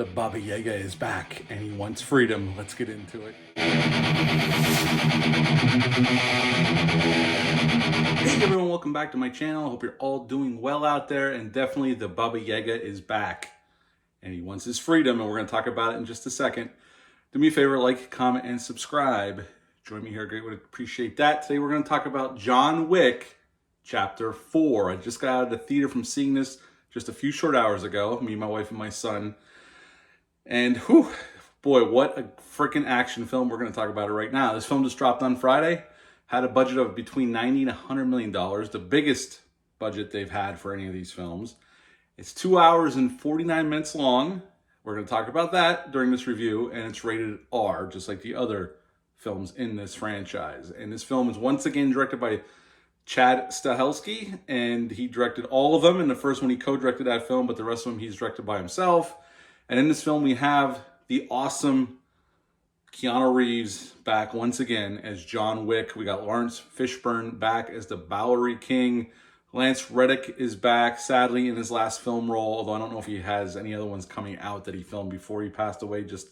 The Baba Yaga is back and he wants freedom. Let's get into it. Hey everyone, welcome back to my channel. Hope you're all doing well out there, and definitely the Baba Yaga is back and he wants his freedom, and we're going to talk about it in just a second. Do me a favor, like, comment, and subscribe. Join me here, great, would appreciate that. Today we're going to talk about John Wick Chapter 4. I just got out of the theater from seeing this just a few short hours ago, me, my wife, and my son. And whew, boy, what a freaking action film. We're going to talk about it right now. This film just dropped on Friday. Had a budget of between $90 and $100 million, the biggest budget they've had for any of these films. It's 2 hours and 49 minutes long. We're going to talk about that during this review, and it's rated R, just like the other films in this franchise. And this film is once again directed by Chad Stahelski, and he directed all of them. In the first one, he co-directed that film, but the rest of them he's directed by himself. And in this film, we have the awesome Keanu Reeves back once again as John Wick. We got Lawrence Fishburne back as the Bowery King. Lance Reddick is back, sadly, in his last film role, although I don't know if he has any other ones coming out that he filmed before he passed away just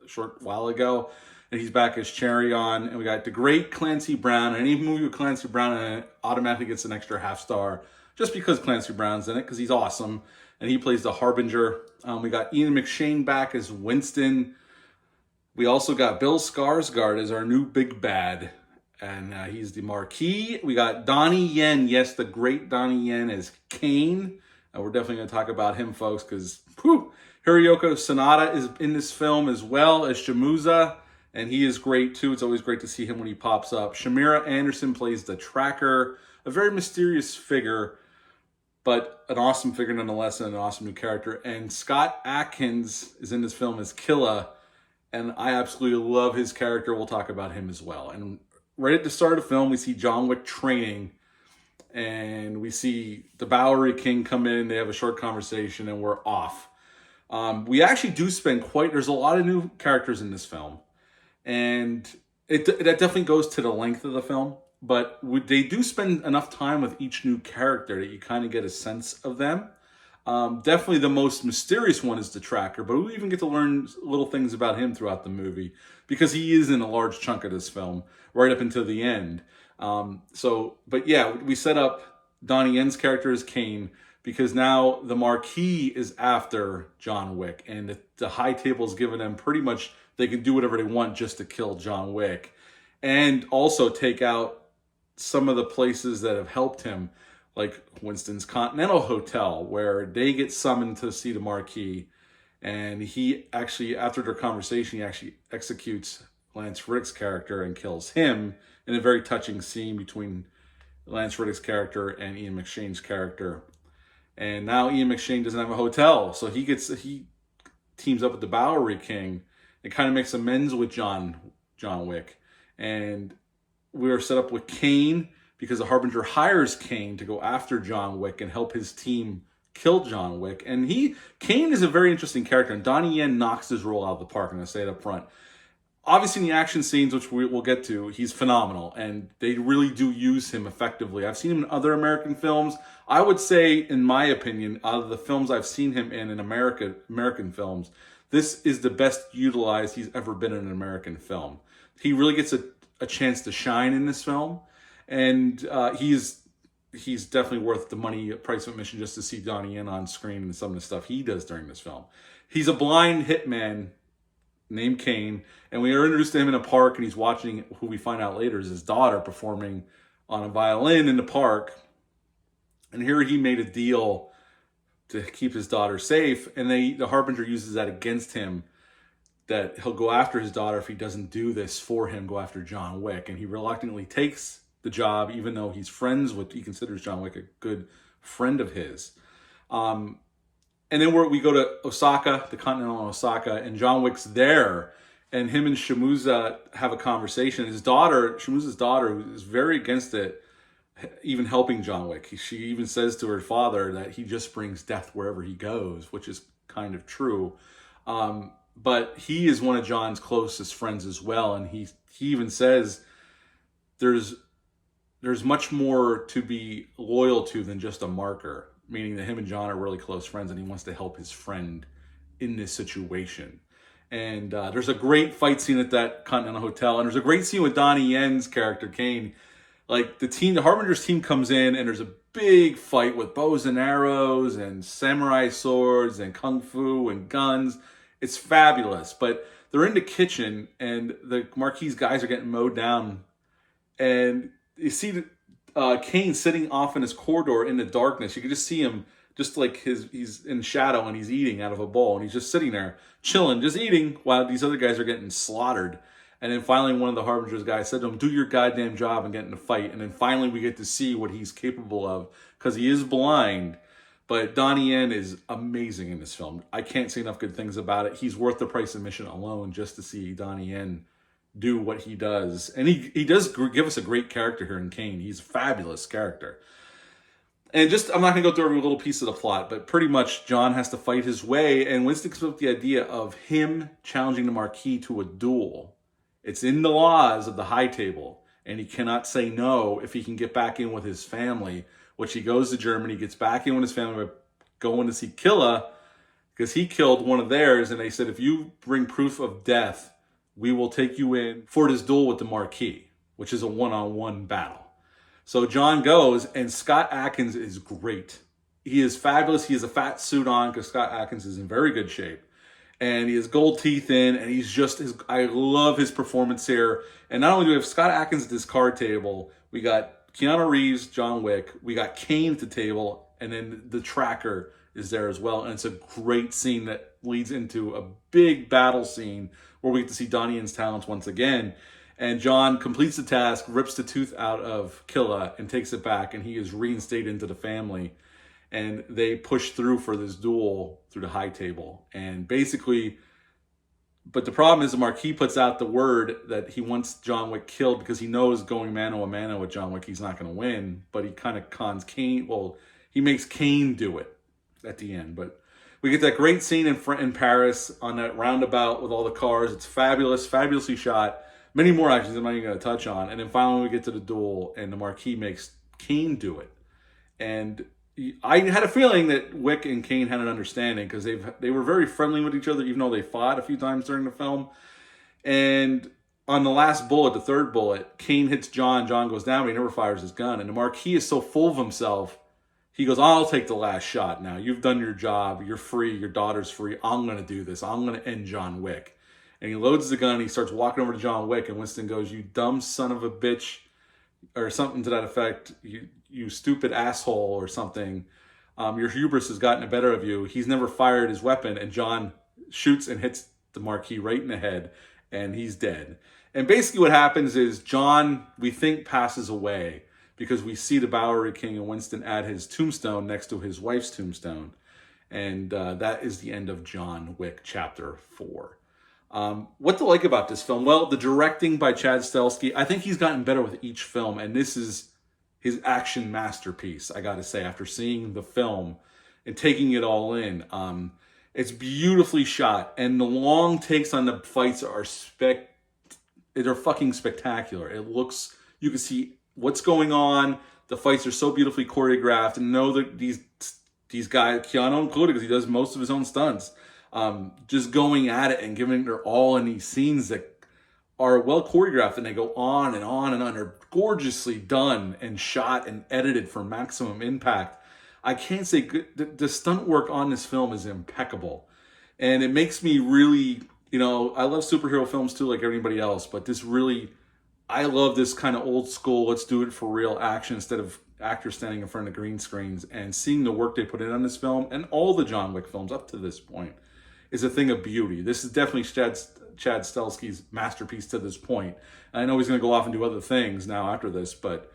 a short while ago. And he's back as Cherry on. And we got the great Clancy Brown. Any movie with Clancy Brown in it automatically gets an extra half star just because Clancy Brown's in it, because he's awesome. And he plays the Harbinger. We got Ian McShane back as Winston. We also got Bill Skarsgård as our new big bad, and he's the Marquis. We got Donnie Yen, yes, the great Donnie Yen as Kane. We're definitely going to talk about him, folks, because Hiroyuki Sanada is in this film as well as Shamuza, and he is great too. It's always great to see him when he pops up. Shamira Anderson plays the Tracker, a very mysterious figure, but an awesome figure nonetheless, and an awesome new character. And Scott Adkins is in this film as Killa, and I absolutely love his character. We'll talk about him as well. And right at the start of the film, we see John Wick training, and we see the Bowery King come in. They have a short conversation, and we're off. We actually do spend there's a lot of new characters in this film, and that definitely goes to the length of the film. But they do spend enough time with each new character that you kind of get a sense of them. Definitely the most mysterious one is the Tracker, but we even get to learn little things about him throughout the movie because he is in a large chunk of this film right up until the end. But yeah, we set up Donnie Yen's character as Kane because now the Marquis is after John Wick, and the high table's given them pretty much they can do whatever they want just to kill John Wick, and also take out some of the places that have helped him, like Winston's Continental Hotel, where they get summoned to see the Marquis. And he actually, after their conversation, he actually executes Lance Reddick's character and kills him in a very touching scene between Lance Reddick's character and Ian McShane's character. And now Ian McShane doesn't have a hotel, so he teams up with the Bowery King. It kind of makes amends with John Wick. And we're set up with Kane because the Harbinger hires Kane to go after John Wick and help his team kill John Wick. And Kane is a very interesting character, and Donnie Yen knocks his role out of the park, I'm going to say it up front. Obviously, in the action scenes, which we'll get to, he's phenomenal, and they really do use him effectively. I've seen him in other American films. I would say, in my opinion, out of the films I've seen him in American films, this is the best utilized he's ever been in an American film. He really gets a chance to shine in this film, and he's definitely worth the money price of admission just to see Donnie Yen on screen and some of the stuff he does during this film. He's a blind hitman named Kane, and we are introduced to him in a park, and he's watching who we find out later is his daughter performing on a violin in the park. And here he made a deal to keep his daughter safe, and the Harbinger uses that against him, that he'll go after his daughter if he doesn't do this for him, go after John Wick. And he reluctantly takes the job, even though he considers John Wick a good friend of his. And then we go to Osaka, the Continental in Osaka, and John Wick's there, and him and Shamuza have a conversation. Shamuza's daughter, who is very against it, even helping John Wick. She even says to her father that he just brings death wherever he goes, which is kind of true. But he is one of John's closest friends as well, and he even says there's much more to be loyal to than just a marker, meaning that him and John are really close friends, and he wants to help his friend in this situation. And there's a great fight scene at that Continental Hotel, and there's a great scene with Donnie Yen's character Kane. Like the Harminger's team comes in, and there's a big fight with bows and arrows and samurai swords and kung fu and guns. It's fabulous, but they're in the kitchen, and the Marquis guys are getting mowed down, and you see Kane sitting off in his corridor in the darkness. You can just see him, just like he's in shadow, and he's eating out of a bowl, and he's just sitting there chilling, just eating while these other guys are getting slaughtered. And then finally one of the Harbinger's guys said to him, do your goddamn job and get in a fight. And then finally we get to see what he's capable of, because he is blind. But Donnie Yen is amazing in this film. I can't say enough good things about it. He's worth the price of admission alone just to see Donnie Yen do what he does. And he does give us a great character here in Kane. He's a fabulous character. And just, I'm not going to go through every little piece of the plot, but pretty much John has to fight his way, and Winston comes up with the idea of him challenging the Marquis to a duel. It's in the laws of the high table, and he cannot say no if he can get back in with his family, which he goes to Germany, gets back in with his family, going to see Killa, because he killed one of theirs, and they said, if you bring proof of death, we will take you in for this duel with the Marquis, which is a one-on-one battle. So John goes, and Scott Adkins is great. He is fabulous. He has a fat suit on because Scott Adkins is in very good shape. And he has gold teeth in, and he's just, I love his performance here. And not only do we have Scott Adkins at this card table, we got Keanu Reeves, John Wick, we got Kane at the table, and then the tracker is there as well. And it's a great scene that leads into a big battle scene where we get to see Donnie Yen's talents once again. And John completes the task, rips the tooth out of Killa, and takes it back, and he is reinstated into the family. And they push through for this duel through the high table. And basically, but the problem is the Marquis puts out the word that he wants John Wick killed because he knows going mano a mano with John Wick, he's not going to win. But he kind of cons Kane. Well, he makes Kane do it at the end. But we get that great scene in Paris on that roundabout with all the cars. It's fabulous, fabulously shot. Many more actions I'm not even going to touch on. And then finally we get to the duel, and the Marquis makes Kane do it. And I had a feeling that Wick and Kane had an understanding because they were very friendly with each other, even though they fought a few times during the film. And on the last bullet, the third bullet, Kane hits John. John goes down, but he never fires his gun. And the Marquis is so full of himself, he goes, I'll take the last shot now. You've done your job. You're free. Your daughter's free. I'm going to do this. I'm going to end John Wick. And he loads the gun, and he starts walking over to John Wick, and Winston goes, you dumb son of a bitch, or something to that effect, you stupid asshole, or something. Your hubris has gotten the better of you. He's never fired his weapon, and John shoots and hits the Marquis right in the head, and he's dead. And basically what happens is John, we think, passes away, because we see the Bowery King and Winston add his tombstone next to his wife's tombstone. And that is the end of John Wick Chapter 4. What to like about this film? Well, the directing by Chad Stahelski, I think he's gotten better with each film, and this is his action masterpiece, I gotta say, after seeing the film and taking it all in. It's beautifully shot, and the long takes on the fights are they're fucking spectacular. It looks, you can see what's going on. The fights are so beautifully choreographed, and know that these guys, Keanu included, because he does most of his own stunts, just going at it and giving their all in these scenes that are well choreographed, and they go on and on and on. They're gorgeously done and shot and edited for maximum impact. I can't say good. The stunt work on this film is impeccable, and it makes me really, I love superhero films too, like everybody else, but this really, I love this kind of old school, let's do it for real action instead of actors standing in front of green screens. And seeing the work they put in on this film, and all the John Wick films up to this point, is a thing of beauty. This is definitely Chad Stahelski's masterpiece to this point. And I know he's going to go off and do other things now after this, but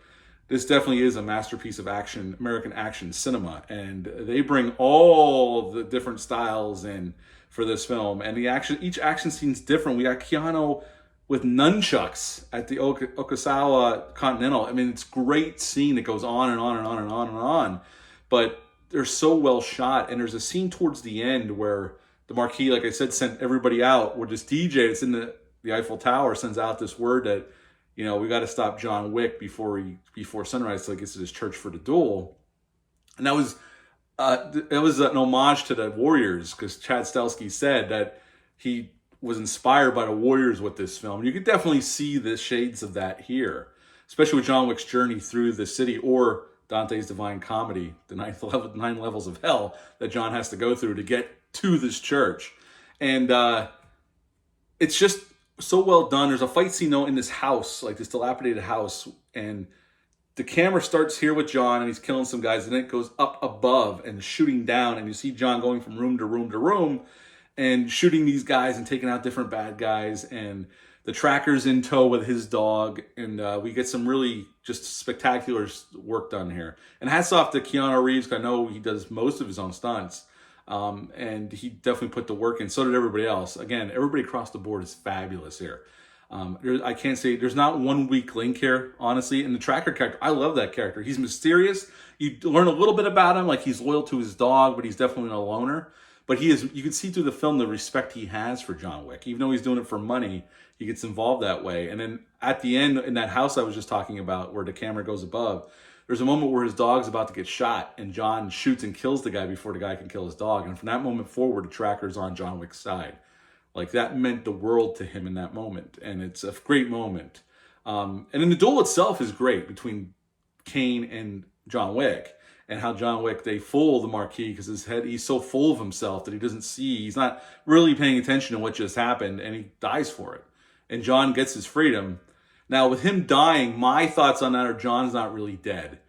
this definitely is a masterpiece of action, American action cinema. And they bring all the different styles in for this film. And each action scene's different. We got Keanu with nunchucks at the Okasawa Continental. I mean, it's a great scene that goes on and on and on and on and on. But they're so well shot. And there's a scene towards the end where the Marquis, like I said, sent everybody out, where this DJ that's in the Eiffel Tower sends out this word that, we got to stop John Wick before sunrise, so he gets to his church for the duel. And that was It was an homage to the Warriors because Chad Stahelski said that he was inspired by the Warriors with this film. You could definitely see the shades of that here, especially with John Wick's journey through the city, or Dante's Divine Comedy, the nine levels of hell that John has to go through to get to this church. And it's just so well done. There's a fight scene though in this house, like this dilapidated house, and the camera starts here with John and he's killing some guys, and then it goes up above and shooting down, and you see John going from room to room to room and shooting these guys and taking out different bad guys, and the tracker's in tow with his dog, and we get some really just spectacular work done here. And hats off to Keanu Reeves, because I know he does most of his own stunts, and he definitely put the work in. So did everybody else. Again, everybody across the board is fabulous here. I can't say there's not one weak link here, honestly. And the tracker character, I love that character. He's mysterious. You learn a little bit about him, like he's loyal to his dog, but he's definitely a loner. But he is, you can see through the film the respect he has for John Wick. Even though he's doing it for money, he gets involved that way. And then at the end, in that house I was just talking about, where the camera goes above, there's a moment where his dog's about to get shot, and John shoots and kills the guy before the guy can kill his dog. And from that moment forward, the tracker's on John Wick's side. Like, that meant the world to him in that moment. And it's a great moment. And then the duel itself is great between Kane and John Wick. And how John Wick, they fool the Marquis because his head, he's so full of himself that he doesn't see, he's not really paying attention to what just happened, and he dies for it. And John gets his freedom. Now, with him dying, my thoughts on that are John's not really dead.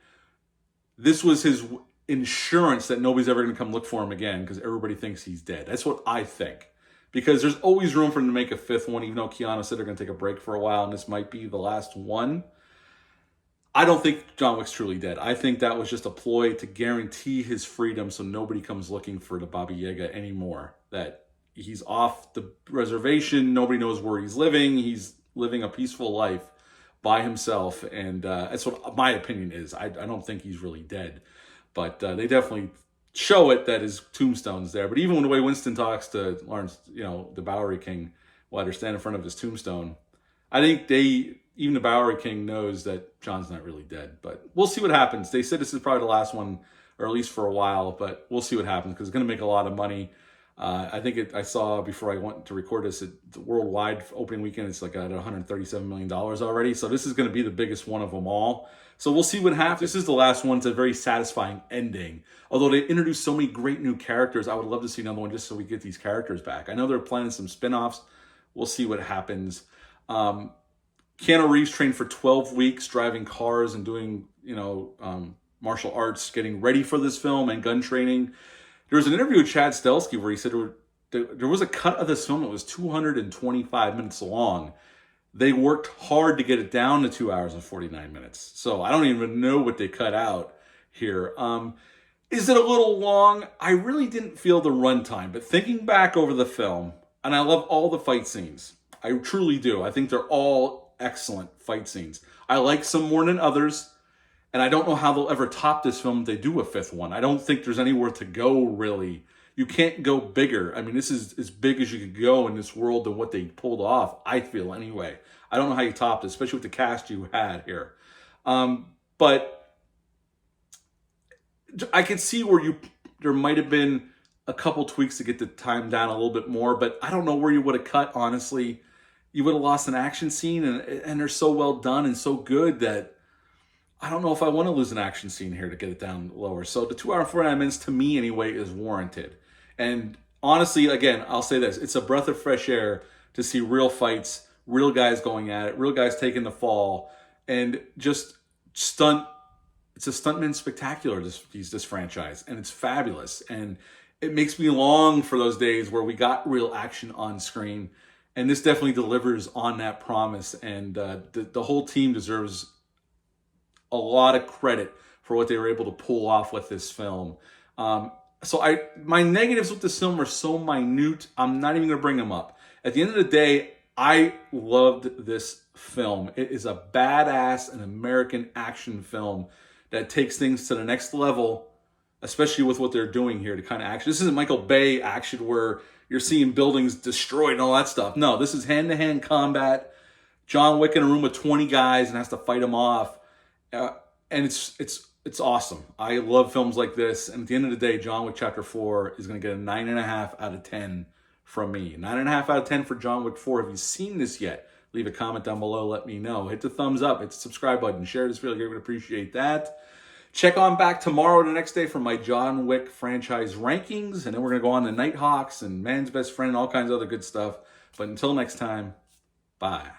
This was his insurance that nobody's ever going to come look for him again because everybody thinks he's dead. That's what I think. Because there's always room for him to make a fifth one, even though Keanu said they're going to take a break for a while, and this might be the last one. I don't think John Wick's truly dead. I think that was just a ploy to guarantee his freedom so nobody comes looking for the Baba Yaga anymore. That he's off the reservation, nobody knows where he's living, he's living a peaceful life by himself, and that's what my opinion is. I don't think he's really dead. But they definitely show it that his tombstone's there. But even when the way Winston talks to Lawrence, the Bowery King, while they're standing in front of his tombstone, I think even the Bowery King knows that John's not really dead. But we'll see what happens. They said this is probably the last one, or at least for a while, but we'll see what happens because it's going to make a lot of money. I think I saw before I went to record this, the worldwide opening weekend, it's like at $137 million already. So this is going to be the biggest one of them all. So we'll see what happens. This is the last one. It's a very satisfying ending. Although they introduced so many great new characters, I would love to see another one just so we get these characters back. I know they're planning some spin-offs. We'll see what happens. Keanu Reeves trained for 12 weeks driving cars and doing, martial arts, getting ready for this film and gun training. There was an interview with Chad Stahelski where he said there was a cut of this film that was 225 minutes long. They worked hard to get it down to 2 hours and 49 minutes. So I don't even know what they cut out here. Is it a little long? I really didn't feel the runtime, but thinking back over the film, and I love all the fight scenes. I truly do. I think they're all excellent fight scenes. I like some more than others, and I don't know how they'll ever top this film if they do a fifth one. I don't think there's anywhere to go, really. You can't go bigger. I mean, this is as big as you could go in this world and what they pulled off, I feel, anyway. I don't know how you topped it, especially with the cast you had here. But I could see where there might have been a couple tweaks to get the time down a little bit more, but I don't know where you would have cut, honestly. You would have lost an action scene, and they're so well done and so good that I don't know if I want to lose an action scene here to get it down lower. So the 2 hour and 49 minutes, to me anyway, is warranted. And honestly, again, I'll say this. It's a breath of fresh air to see real fights, real guys going at it, real guys taking the fall, and just stunt. It's a stuntman spectacular, this franchise, and it's fabulous. And it makes me long for those days where we got real action on screen. And this definitely delivers on that promise. And the whole team deserves a lot of credit for what they were able to pull off with this film. So my negatives with this film are so minute, I'm not even going to bring them up. At the end of the day, I loved this film. It is a badass and American action film that takes things to the next level, especially with what they're doing here, the kind of action. This isn't Michael Bay action where you're seeing buildings destroyed and all that stuff. No, this is hand-to-hand combat. John Wick in a room with 20 guys and has to fight them off. And it's It's awesome. I love films like this. And at the end of the day, John Wick Chapter 4 is going to get a 9.5 out of 10 from me. 9.5 out of 10 for John Wick 4. Have you seen this yet? Leave a comment down below. Let me know. Hit the thumbs up. Hit the subscribe button. Share this video. I would appreciate that. Check on back tomorrow, the next day, for my John Wick franchise rankings. And then we're going to go on to Nighthawks and Man's Best Friend and all kinds of other good stuff. But until next time, bye.